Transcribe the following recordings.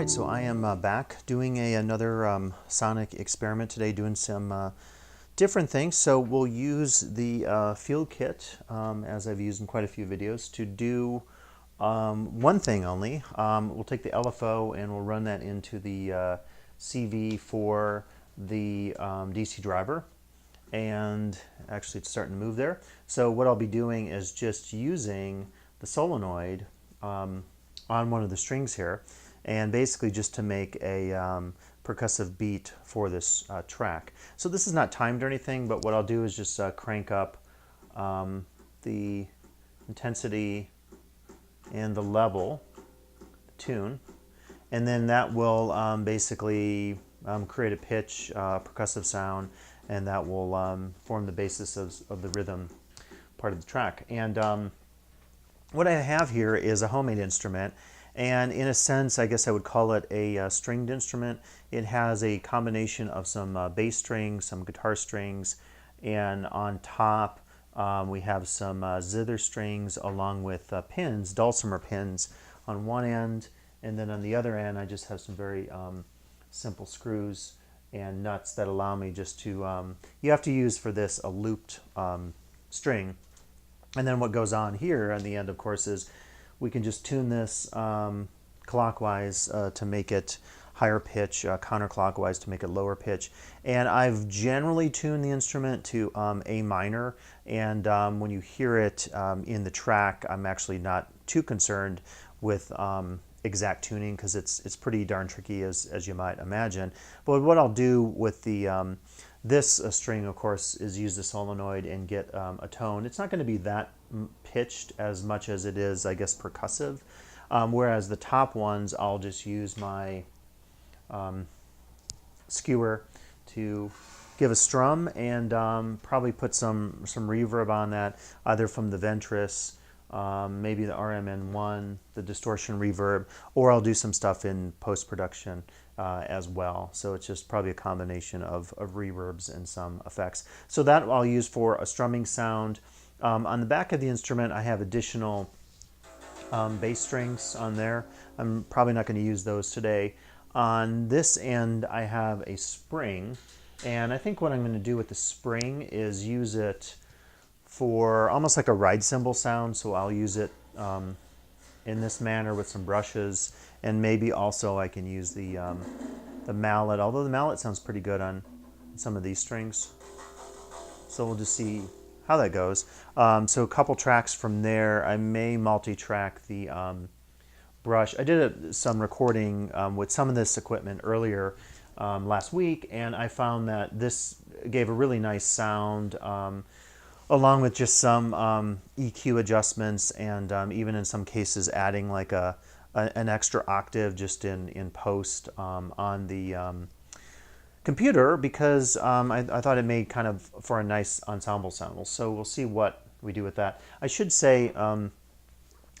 Alright, so I am back doing another sonic experiment today, doing some different things. So we'll use the Fieldkit, as I've used in quite a few videos, to do one thing only. We'll take the LFO and we'll run that into the CV for the DC driver. And actually it's starting to move there. So what I'll be doing is just using the solenoid on one of the strings here, and basically just to make a percussive beat for this track. So this is not timed or anything, but what I'll do is just crank up the intensity and the level, the tune, and then that will basically create a pitch, percussive sound, and that will form the basis of the rhythm part of the track. And what I have here is a homemade instrument, and in a sense I guess I would call it a stringed instrument. It has a combination of some bass strings, some guitar strings, and on top we have some zither strings along with pins, dulcimer pins on one end, and then on the other end I just have some very simple screws and nuts that allow me just to, you have to use for this a looped string. And then what goes on here on the end, of course, is we can just tune this clockwise to make it higher pitch, counterclockwise to make it lower pitch. And I've generally tuned the instrument to A minor, and when you hear it in the track, I'm actually not too concerned with exact tuning, because it's pretty darn tricky, as you might imagine. But what I'll do with the this string, of course, is use the solenoid and get a tone. It's not going to be that pitched as much as it is, I guess, percussive. Whereas the top ones, I'll just use my skewer to give a strum, and probably put some reverb on that, either from the Ventris, maybe the RMN1, the distortion reverb, or I'll do some stuff in post-production as well. So it's just probably a combination of reverbs and some effects. So that I'll use for a strumming sound. On the back of the instrument I have additional bass strings on there. I'm probably not going to use those today. On this end I have a spring, and I think what I'm going to do with the spring is use it for almost like a ride cymbal sound. So I'll use it in this manner with some brushes, and maybe also I can use the mallet, although the mallet sounds pretty good on some of these strings. So we'll just see how that goes. So a couple tracks from there, I may multi-track the brush. I did some recording with some of this equipment earlier last week, and I found that this gave a really nice sound, along with just some EQ adjustments, and even in some cases adding like an extra octave just in post on the computer, because I thought it made kind of for a nice ensemble sound. So we'll see what we do with that. I should say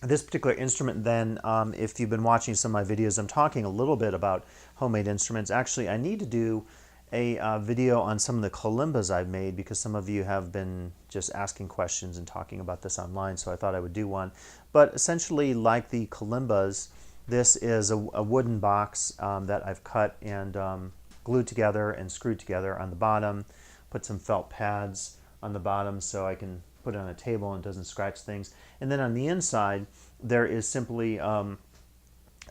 this particular instrument then, if you've been watching some of my videos, I'm talking a little bit about homemade instruments. Actually, I need to do a video on some of the kalimbas I've made, because some of you have been just asking questions and talking about this online, so I thought I would do one. But essentially, like the kalimbas, this is a wooden box that I've cut and glued together and screwed together on the bottom, put some felt pads on the bottom so I can put it on a table and it doesn't scratch things. And then on the inside there is simply a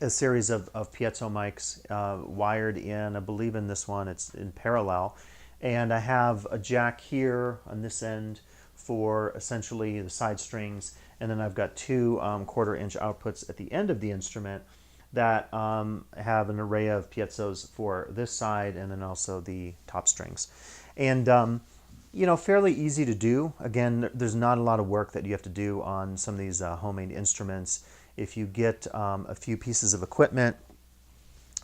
series of piezo mics wired in. I believe in this one it's in parallel, and I have a jack here on this end for essentially the side strings, and then I've got two 1/4 inch outputs at the end of the instrument that have an array of piezos for this side, and then also the top strings. And you know, fairly easy to do. Again, there's not a lot of work that you have to do on some of these homemade instruments. If you get a few pieces of equipment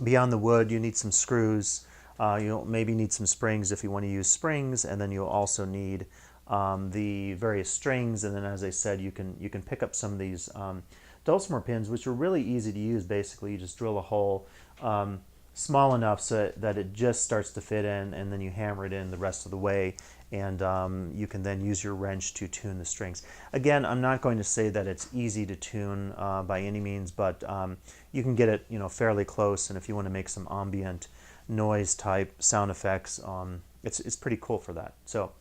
beyond the wood, you need some screws. You'll maybe need some springs if you want to use springs, and then you'll also need the various strings. And then, as I said, you can pick up some of these dulcimer pins, which are really easy to use. Basically, you just drill a hole, small enough so that it just starts to fit in, and then you hammer it in the rest of the way, and you can then use your wrench to tune the strings. Again, I'm not going to say that it's easy to tune by any means, but you can get it, fairly close, and if you want to make some ambient noise type sound effects, it's pretty cool for that. So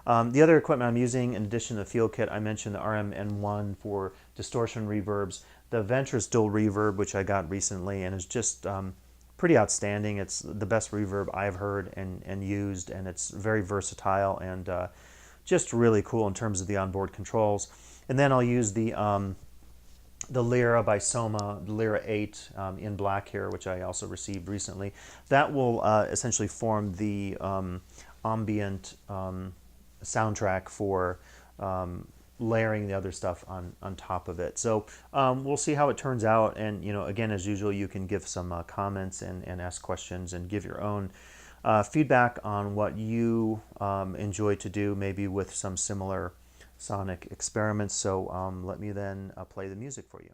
the other equipment I'm using, in addition to the Fieldkit, I mentioned the RMN1 for distortion reverbs, the Ventris dual reverb, which I got recently, and is just pretty outstanding. It's the best reverb I've heard and used, and it's very versatile and just really cool in terms of the onboard controls. And then I'll use the Lyra by Soma, the Lyra 8 in black here, which I also received recently. That will essentially form the ambient soundtrack for layering the other stuff on top of it. So we'll see how it turns out, and again, as usual, you can give some comments and ask questions and give your own feedback on what you enjoy to do, maybe with some similar sonic experiments. So let me then play the music for you.